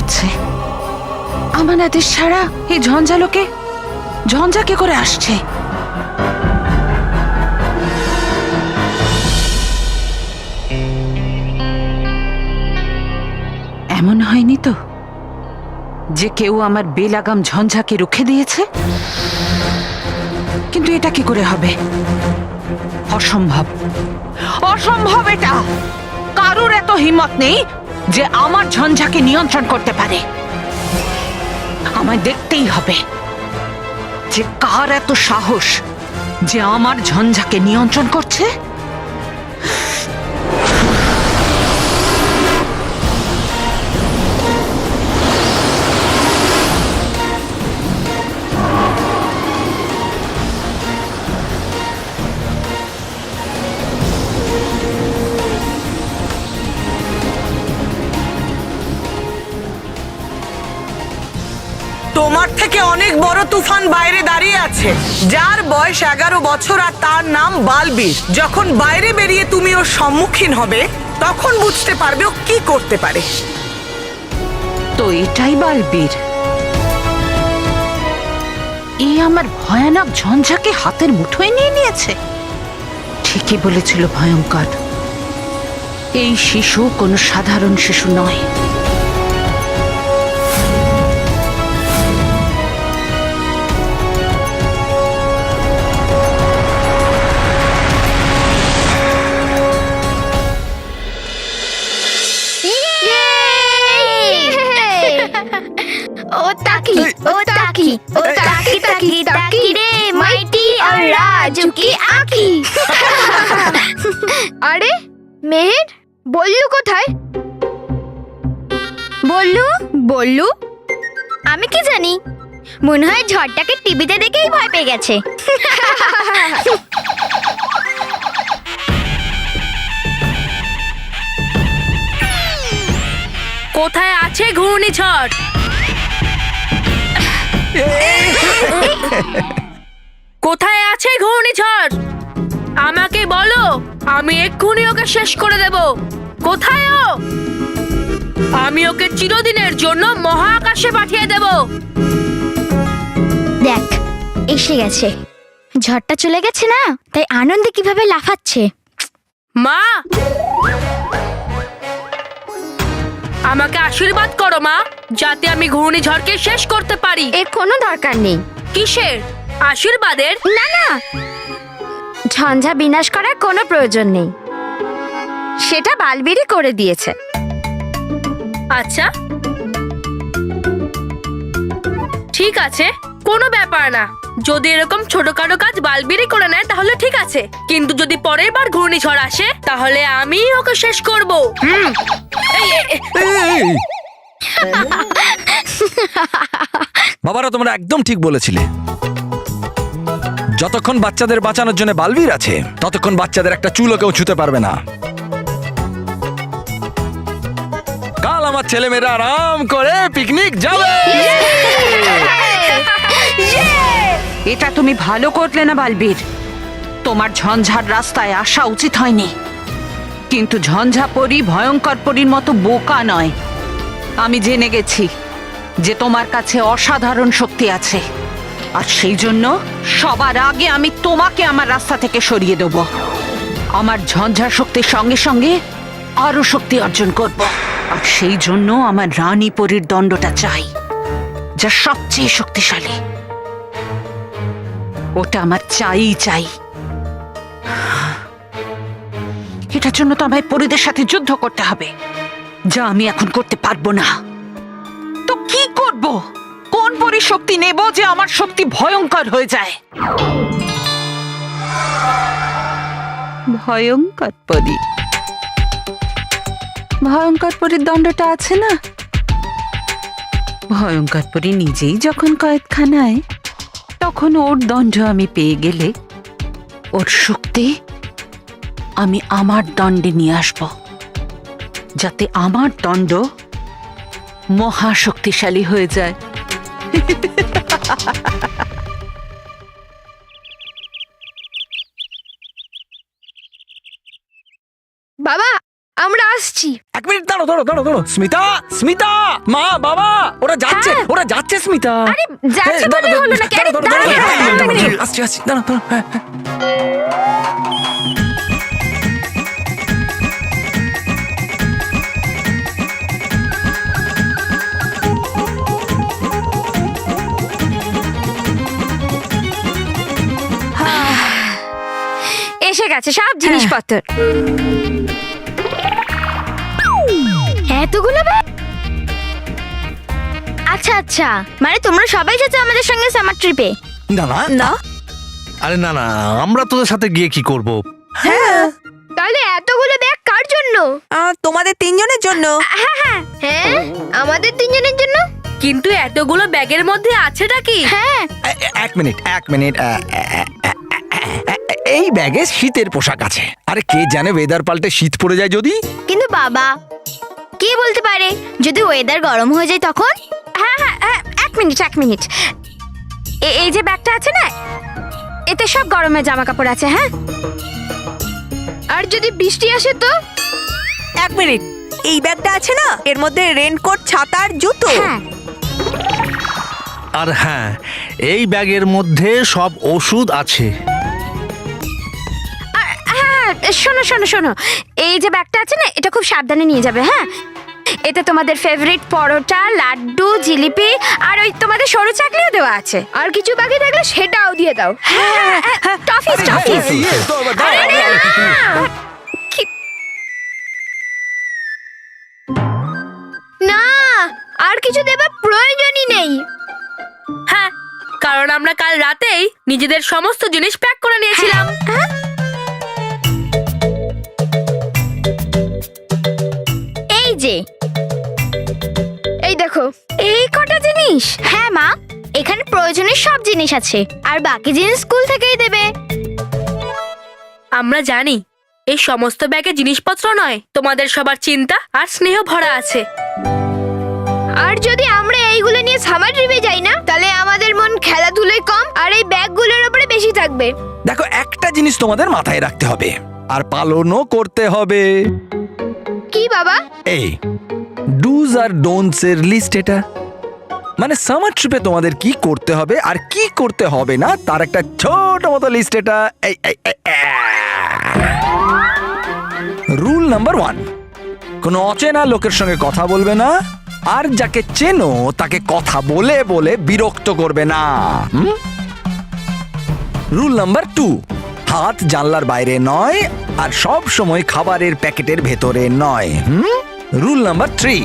হচ্ছে। আমার আদেশ ছাড়া এই ঝঞ্ঝা কি করে আসছে? এমন হয়নি তো যে কেউ আমার বেলাগাম ঝঞ্ঝাকে রুখে দিয়েছে? কিন্তু এটা কি করে হবে? অসম্ভব, অসম্ভব! এটা কারোর এত হিম্মত নেই যে আমার ঝঞ্ঝাকে নিয়ন্ত্রণ করতে পারে। আমায় দেখতেই হবে যে কার এত সাহস যে আমার ঝঞ্ঝাকে নিয়ন্ত্রণ করছে। তোমার থেকে অনেক বড় তুফান বাইরে দাঁড়িয়ে আছে, যার বয়স 11 বছর আর তার নাম বালবীর। যখন বাইরে বেরিয়ে তুমি ওর সম্মুখীন হবে তখন বুঝতে পারবে ও কি করতে পারে। তো এটাই বালবীর? এই আমার ভয়ানক ঝঞ্ঝাকে হাতের মুঠোয় নিয়ে নিয়েছে। ঠিকই বলেছিল ভয়ঙ্কর, এই শিশু কোনো সাধারণ শিশু নয়। ताकी रे माइटी और राजू की आँखी। আরে মেহের, বল্লু কোথায়? বল্লু আমি কি জানি, মনে হয় ঝড়টাকে টিভিতে দেখেই ভয় পেয়ে গেছে। কোথায় আছে ঘূর্ণিঝড়? কোথায় আছে ঘূর্ণিঝড়? আমাকে বলো, আমি এক্ষুনি ওকে শেষ করে দেব। কোথায় ও? আমি ওকে চিরদিনের জন্য মহাকাশে পাঠিয়ে দেব। দেখ, এসে গেছে। ঝড়টা চলে গেছে না, তাই আনন্দে কিভাবে লাফাচ্ছে। মা, আমাকে আশীর্বাদ করো মা, যাতে আমি ঘূর্ণিঝড়কে শেষ করতে পারি। এর কোনো দরকার নেই। কিসের আশীর্বাদের? না না, ঝঞ্ঝা বিনাশ করার কোনো প্রয়োজন নেই, সেটা বালবীরই করে দিয়েছে। আচ্ছা ঠিক আছে, কোনো ব্যাপার না। যদি এরকম ছোটখাটো কাজ বালবীরই করে নেয় তাহলে ঠিক আছে, কিন্তু যদি পরের বার ঘূর্ণিঝড় আসে তাহলে আমি ওকে শেষ করব। বাবারা, তোমরা একদম ঠিক বলেছিলে। যতক্ষণ বাচ্চাদের বাঁচানোর জন্য বালবীর আছে, ততক্ষণ বাচ্চাদের একটা চুলও কেউ ছুতে পারবে না। কাল আমার ছেলেমেয়েরা আরাম করে পিকনিক যাবে। এটা তুমি ভালো করলে না বালবীর। তোমার ঝঞ্ঝার রাস্তায় আসা উচিত হয়নি, কিন্তু ঝঞ্ঝা পরী ভয়ঙ্কর পরীর মতো বোকা নয়। আমি জেনে গেছি যে তোমার কাছে অসাধারণ শক্তি আছে, আর সেই জন্য সবার আগে আমি তোমাকে আমার রাস্তা থেকে সরিয়ে দেব। আমার ঝঞ্ঝা শক্তির সঙ্গে সঙ্গে আরো শক্তি অর্জন করব, আর সেই জন্য আমার রানী পরীর দণ্ডটা চাই, যা সবচেয়ে শক্তিশালী। ওটা আমার চাই। এটার জন্য তো আমায় পরীদের সাথে যুদ্ধ করতে হবে, যা আমি এখন করতে পারবো না। তো কি করব? কোন পরী শক্তি নেব যে আমার শক্তি ভয়ঙ্কর হয়ে যায়? ভয়ঙ্কর পরীর দণ্ডটা আছে না? ভয়ঙ্কর পরী নিজেই যখন কয়েদখানায়, তখন ওর দণ্ড আমি পেয়ে গেলে ওর শক্তি আমি আমার দণ্ডে নিয়ে আসব, যাতে আমার দণ্ড মহাশক্তিশালী হয়ে যায়। বাবা, আমরা আসছি। 1 মিনিট দাঁড়ো দাঁড়ো দাঁড়ো দাঁড়ো। স্মিতা, স্মিতা, মা বাবা ওরা যাচ্ছে, হ্যাঁ। ওরা যাচ্ছে স্মিতা। আরে যাচ্ছে হ্যাঁ, বলে দাঁড়াও, হলো না, দাঁড়াও, দাঁড়াও, দাঁড়াও, দাঁড়াও, দাঁড়াও, দাঁড়াও, দাঁড়াও, দাঁড়াও। আসছি আসছি, দাঁড়াও দাঁড়াও, হ্যাঁ, হ্যাঁ। এসে গেছে সব জিনিসপত্র। এতগুলো ব্যাগ? আচ্ছা আচ্ছা, মানে তোমরা সবাই যাচ্ছ আমাদের সঙ্গে সামার ট্রিপে? না না না, আরে না না, আমরা তোদের সাথে গিয়ে কি করব? তাহলে এতগুলো ব্যাগ কার জন্য? তোমাদের তিনজনের জন্য। হ্যাঁ, আমাদের তিনজনের জন্য। কিন্তু এতগুলো ব্যাগের মধ্যে আছেটা কি? হ্যাঁ, 1 মিনিট 1 মিনিট। এই ব্যাগে শীতের পোশাক আছে। আরে কে জানে ওয়েদার পাল্টে শীত পড়ে যায় যদি। কিন্তু বাবা কে বলতে পারে যদি ওয়েদার গরম হয়ে যায় তখন? হ্যাঁ হ্যাঁ হ্যাঁ, 1 মিনিট 1 মিনিট। এই যে ব্যাগটা আছে না, এতে সব গরমের জামা কাপড় আছে। হ্যাঁ, আর যদি বৃষ্টি আসে তো? 1 মিনিট, এই ব্যাগটা আছে না, এর মধ্যে রেনকোট, ছাতা আর জুতো। হ্যাঁ, আর হ্যাঁ, এই ব্যাগের মধ্যে সব ওষুধ আছে। হ্যাঁ, শোনো শোনো শোনো, এই যে ব্যাগটা আছে না, এটা খুব সাবধানে নিয়ে যাবে। হ্যাঁ, এতে তোমাদের ফেভারিট পরোটা, লাড্ডু, জিলিপি আর ওই তোমাদের সরু চাকলিও দেওয়া আছে। আর কিছু বাকি থাকলে সেটাও দিয়ে দাও। হ্যাঁ, টফিস টফিস। না, আর কিছু দেবার প্রয়োজনই নেই। হ্যাঁ, কারণ আমরা কাল রাতেই নিজেদের সমস্ত জিনিস প্যাক করে নিয়েছিলাম। এই যে, এই দেখো, এই কটা জিনিস। হ্যাঁ মা, এখানে প্রয়োজনের সব জিনিস আছে, আর বাকি জিনিস স্কুল থেকেই দেবে। আমরা জানি এই সমস্ত ব্যাগে জিনিসপত্র নয়, তোমাদের সবার চিন্তা আর স্নেহ ভরা আছে। আর যদি আমরা এইগুলো নিয়ে সামার ট্রিপে যাই না, তাহলে আমাদের মন খেলাধুলায় কম আর এই ব্যাগগুলোর উপরে বেশি থাকবে। দেখো, একটা জিনিস তোমাদের মাথায় রাখতে হবে আর পালনও করতে হবে। কি বাবা? এই ডুজ আর ডোন্টস এর লিস্ট এটা। মানে সামার ট্রিপে তোমাদের কি করতে হবে আর কি করতে হবে না তার একটা ছোট মতো লিস্ট এটা। রুল নাম্বার 1, কোনো অচেনা লোকের সঙ্গে কথা বলবে না, আর যাকে চেনো তাকে কথা বলে বলে বিরক্ত করবে না। রুল নাম্বার 2, হাত জানলার বাইরে নয় আর সব সময় খাবারের প্যাকেটের ভেতরে নয়। রুল নাম্বার 3,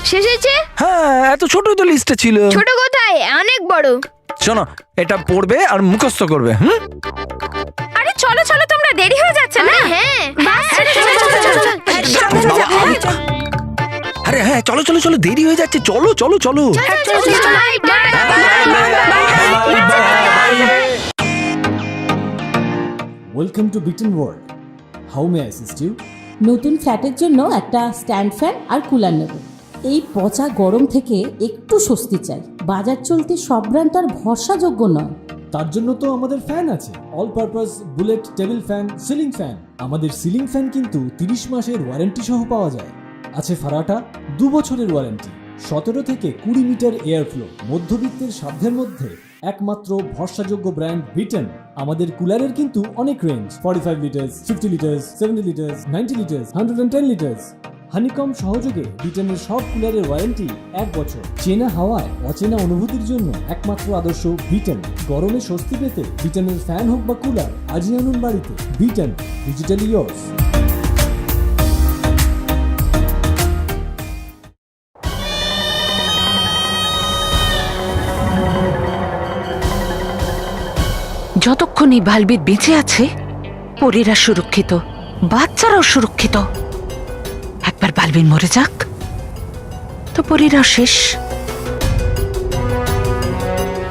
শেষ হয়েছে? হ্যাঁ, এত ছোট তো লিস্টে ছিল। ছোট কোথায়, অনেক বড়। শোনো, এটা পড়বে আর মুখস্থ করবে। আরে চলো চলো, তোমরা দেরি হয়ে যাচ্ছে না? হ্যাঁ, বাস ছেড়ে চলো চলো চলো। বাবা, আরে হ্যাঁ, চলো চলো চলো, দেরি হয়ে যাচ্ছে, চলো চলো চলো। ওয়েলকাম টু বিটেন world. How may I assist you? নতুন ফ্ল্যাটের জন্য একটা স্ট্যান্ড ফ্যান আর কুলার নেব। এই পচা গরম থেকে একটু স্বস্তি চাই। বাজার চলতে সব ব্র্যান্ড আর ভরসাযোগ্য নয়। তার জন্য তো আমাদের ফ্যান আছে, all purpose bullet table fan, ceiling fan. আমাদের সিলিং ফ্যান কিন্তু 30 মাসের ওয়ারেন্টি সহ পাওয়া যায়। আছে ফারাটা 2 বছরের ওয়ারেন্টি, 17 থেকে 20 মিটার এয়ার ফ্লো, মধ্যবিত্তের সাধ্যের মধ্যে একমাত্র ভরসাযোগ্য ব্র্যান্ড বিটেন। আমাদের কুলারের কিন্তু অনেক range, 45 litres, 50 litres, 70 litres, 90 litres, 110 litres. Honeycomb সহযোগে বিটেনের সব কুলারের ওয়ারেন্টি 1 বছর। চেনা হাওয়ায় অচেনা অনুভূতির জন্য একমাত্র আদর্শ বিটেন। গরমে স্বস্তি পেতে বিটেনের ফ্যান হোক বা কুলার, আজই আনুন বাড়িতে। Beaten, digitally yours. যতক্ষণ এই বালবীর বেঁচে আছে, পরীরা সুরক্ষিত, বাচ্চারাও সুরক্ষিত। একবার বালবীর মরে যাক তো পরীরাও শেষ।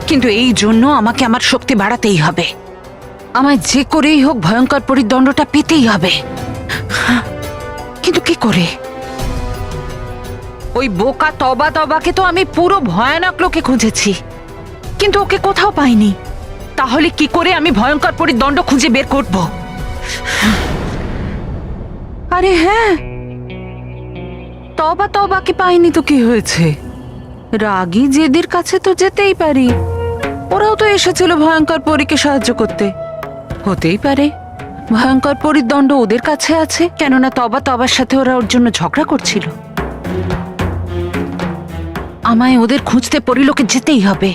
কিন্তু এই জন্য আমাকে আমার শক্তি বাড়াতেই হবে। আমায় যে করেই হোক ভয়ঙ্কর পরীর দণ্ডটা পেতেই হবে। কিন্তু কি করে? ওই বোকা তবা তবাকে তো আমি পুরো ভয়ানক লোকে খুঁজেছি, কিন্তু ওকে কোথাও পাইনি। তাহলে কি করে আমি ভয়ঙ্কর পরীর দণ্ড খুঁজে বের করব? আরে হ্যাঁ, তবা তবাকে পাইনি তো কি হয়েছে? রাগী জেদির কাছে তো যেতেই পারি। ওরাও তো এসেছিল ভয়ঙ্কর পরীকে সাহায্য করতে। হতেই পারে ভয়ঙ্কর পরীর দণ্ড ওদের কাছে আছে, কেননা তবা তবার সাথে ওরা ওর জন্য ঝগড়া করছিল। আমায় ওদের খুঁজতে পরিলোকে যেতেই হবে।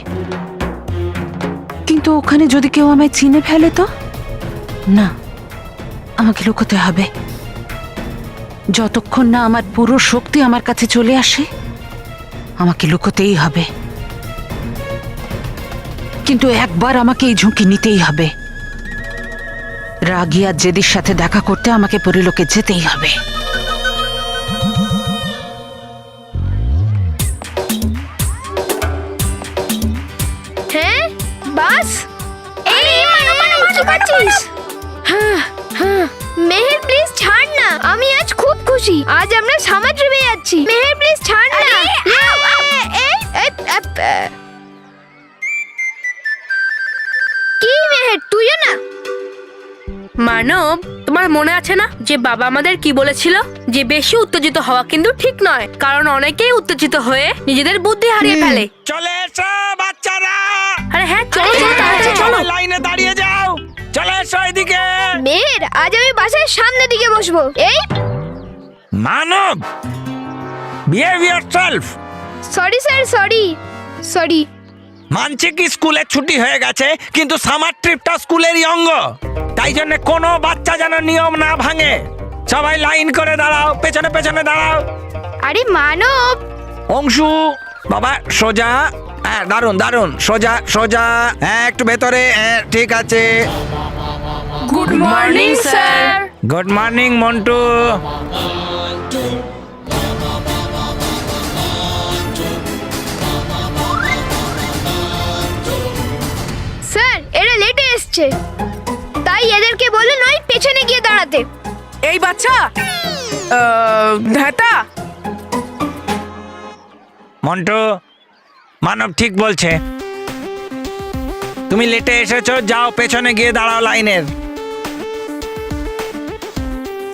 কিন্তু ওখানে যদি কেউ আমায় চিনে ফেলে তো? না, আমাকে লুকোতে হবে। যতক্ষণ না আমার পুরো শক্তি আমার কাছে চলে আসে, আমাকে লুকোতেই হবে। কিন্তু একবার আমাকে এই ঝুঁকি নিতেই হবে। রাগী আর জেদির সাথে দেখা করতে আমাকে পরিলোকে যেতেই হবে। হ্যাঁ বাস, এই কি করছিস? মেহের প্লিজ ছাড় না, আমি আজ খুব খুশি। আজ আমরা সামার ট্রিপে যাচ্ছি। মেহের প্লিজ ছাড় না। কি মেহের, তুইও না? মানব, তোমার মনে আছে না যে বাবা আমাদের কি বলেছিল? যে বেশি উত্তেজিত হওয়া কিন্তু ঠিক নয়, কারণ অনেকেই উত্তেজিত হয়ে নিজেদের বুদ্ধি হারিয়ে ফেলে। চলে এসো বাচ্চারা, আরে হ্যাঁ, চলো চলো তাড়াতাড়ি চলো। লাইনে দাঁড়িয়ে যাও, চলে এসো এদিকে। মেহের, আজ আমি বাসের সামনের দিকে বসবো। এই মানব, behave yourself. Sorry sir, sorry. মানছি কি স্কুলে ছুটি হয়ে গেছে, কিন্তু সামার ট্রিপটা স্কুলেরই অঙ্গ। তাই জন্য কোনো বাচ্চা যেন নিয়ম না ভাঙে। সবাই লাইন করে দাঁড়াও, পেছনে পেছনে দাঁড়াও। আরে মানব, অংশু বাবা সোজা, হ্যাঁ দারুন দারুন, সোজা সোজা, হ্যাঁ একটু ভেতরে, হ্যাঁ ঠিক আছে। Good morning sir. Good morning Montu. Sir এরা লেটে এসছে, তাই এদেরকে বলুন ওই পেছনে গিয়ে দাঁড়াতে। এই বাচ্চা, ধ্যাতা, মন্টু, মানব ঠিক বলছে। তুমি লেটে এসেছো, যাও পেছনে গিয়ে দাঁড়াও লাইনের।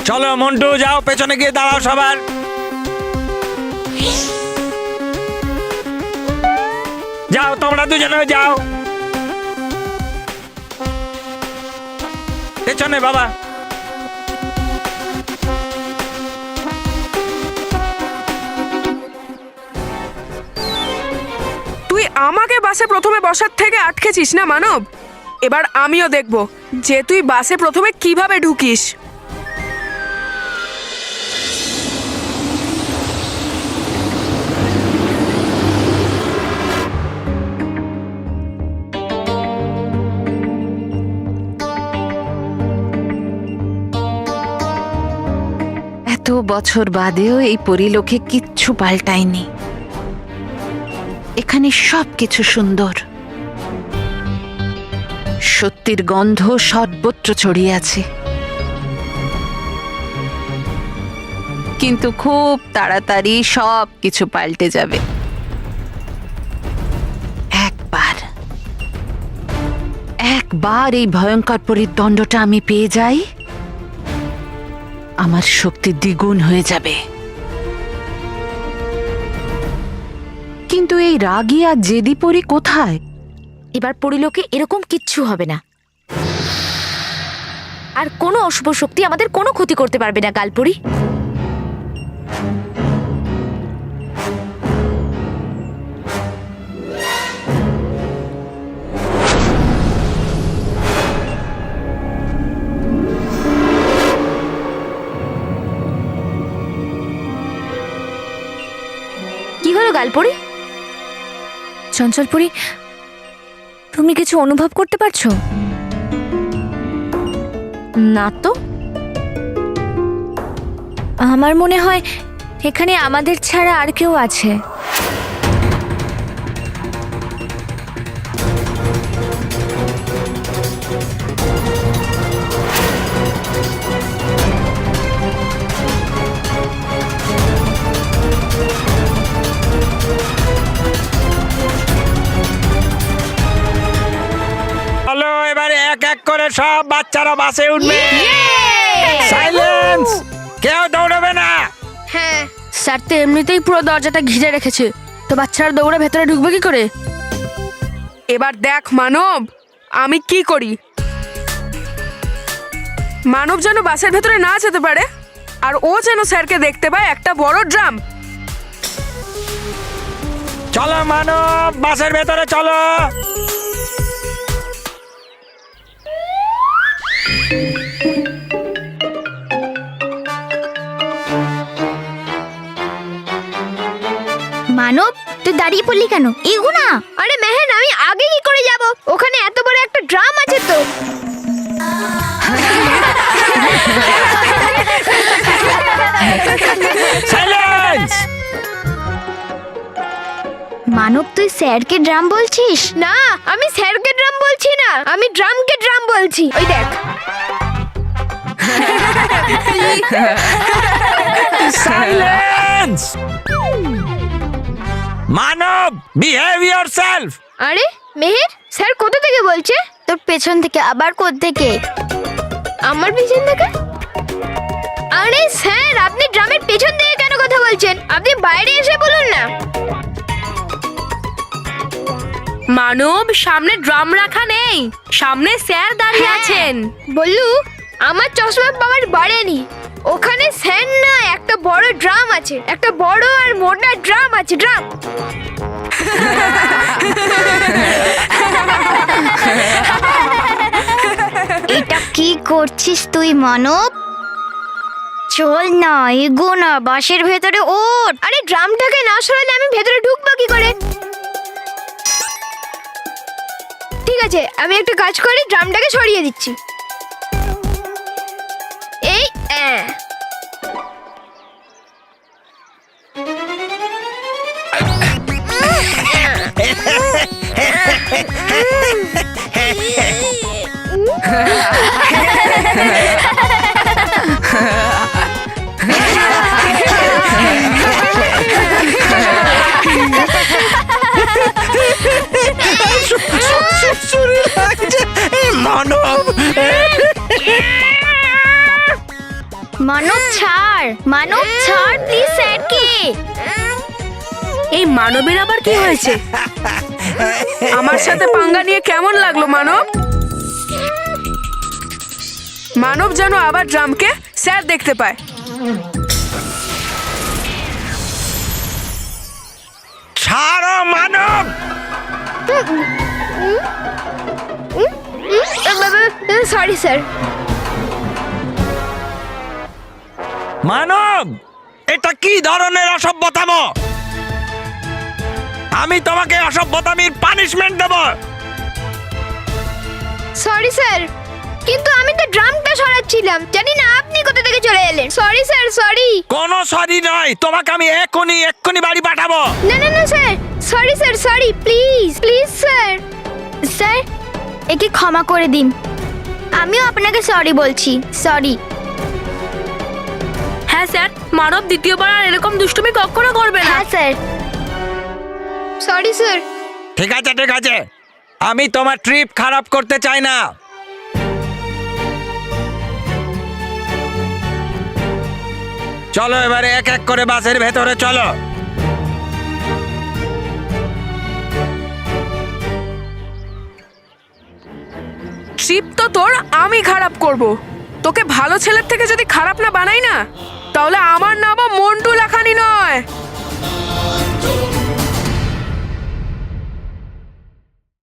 চলো মন্টু, যাও পেছনে গিয়ে দাঁড়াও সবার। যাও তোমরা দুজনে যাও পেছনে বাবা। তুই আমাকে বাসে প্রথমে বসার থেকে আটকেছিস না মানব? এবার আমিও দেখব যে তুই বাসে প্রথমে কিভাবে ঢুকিস। এত বছর বাদেও এই পরিলোকে কিচ্ছু পাল্টায়নি। এখানে সবকিছু সুন্দর, সত্যির গন্ধ সর্বত্র ছড়িয়ে আছে। কিন্তু খুব তাড়াতাড়ি সবকিছু পাল্টে যাবে। একবার এই ভয়ঙ্কর পরীর দণ্ডটা আমি পেয়ে যাই, আমার শক্তি দ্বিগুণ হয়ে যাবে। কিন্তু এই রাগী আর জেদি পরী কোথায়? এবার পরিলোকে এরকম কিচ্ছু হবে না, আর কোনো অশুভ শক্তি আমাদের কোনো ক্ষতি করতে পারবে না গালপরি। কি হলো গালপরি? চঞ্চলপুরি, তুমি কিছু অনুভব করতে পারছো না তো? আমার মনে হয় এখানে আমাদের ছাড়া আর কেউ আছে। বাচ্চারা বাসে উঠবে। সাইলেন্স, কেউ দৌড়বে না। হ্যাঁ স্যার তো এমনিতেই পুরো দরজাটা ঘিরে রেখেছে, তো বাচ্চারা দৌড়ে ভেতরে ঢুকবে কি করে? এবার দেখ মানব, আমি কি করি। মানব যেন বাসের ভেতরে না যেতে পারে, আর ও যেন স্যারকে দেখতে পায় একটা বড় ড্রাম। চলো মানব, বাসের ভেতরে চলো। মানব, তুই দাঁড়িয়ে পড়লি কেন? এগো না। আরে মেহেন, আমি আগে কি করে যাব? ওখানে এত বড় একটা ড্রাম আছে তো। সাইলেন্স। মানব, তুই স্যারকে ড্রাম বলছিস? না, আমি স্যারকে ড্রাম বলছি না, আমি ড্রামকে ড্রাম বলছি। ওই দেখ। সাইলেন্স। মানব, বিহেভ ইয়োরসেলফ। আরে মেহের, স্যার কোথা থেকে বলছে? তোর পেছন থেকে। আবার কোথা থেকে? আমার পেছন থেকে? আরে স্যার, আপনি ড্রামের পেছন থেকে কেন কথা বলছেন? আপনি বাইরে এসে বলুন না। মানব, সামনে ড্রাম রাখা নেই, সামনে স্যার দাঁড়িয়ে আছেন। বললু, আমার চশমা পাওয়ার বাড়েনি। ওখানে স্যার না, একটা বড় ড্রাম আছে, একটা বড় আর মোটা ড্রাম আছে। ড্রাম। এটা কি করছিস তুই মানব? চল না, এগো না, বাসের ভেতরে ওঠ। আরে ড্রামটাকে না সরালে আমি ভেতরে ঢুকবো কি করে? ঠিক আছে, আমি একটা কাজ করি, ড্রামটাকে সরিয়ে দিচ্ছি। এই মানব, মানব ছাড়, মানব ছাড় প্লিজ স্যারকে। এই মানবের আবার কি হয়েছে? আমার সাথে পাঙ্গা নিয়ে কেমন লাগলো মানব? মানব যেন আবার ড্রামকে স্যার দেখতে পায়। ছাড়ো মানব। Sorry sir. মানব, এটা কি ধরনের অসভ্যতামো? আমি তোমাকে অসভ্যতামির পানিশমেন্ট দেব। সরি স্যার, কিন্তু আমি তো ড্রামটা সরাচ্ছিলাম, জানি না আপনি কোথা থেকে চলে এলেন। Sorry sir, sorry. কোনো সরি নয়, তোমাকে আমি এক্ষুনি বাড়ি পাঠাবো। না না না sir, sorry sir, sorry, please please sir. Sir, একে ক্ষমা করে দিন। আমিও আপনাকে সরি বলছি। সরি। হ্যাঁ স্যার, মানব দ্বিতীয়বার আর এরকম দুষ্টুমি কখনো করবে না। হ্যাঁ স্যার। Sorry sir. ঠিক আছে ঠিক আছে, আমি তোমার ট্রিপ খারাপ করতে চাই না। চলো এবারে এক এক করে বাসের ভেতরে চলো। ট্রিপ তো তোর আমি খারাপ করব। তোকে ভালো ছেলের থেকে যদি খারাপ না বানাই না, তাহলে আমার নামও মন্টু লাখানি নয়।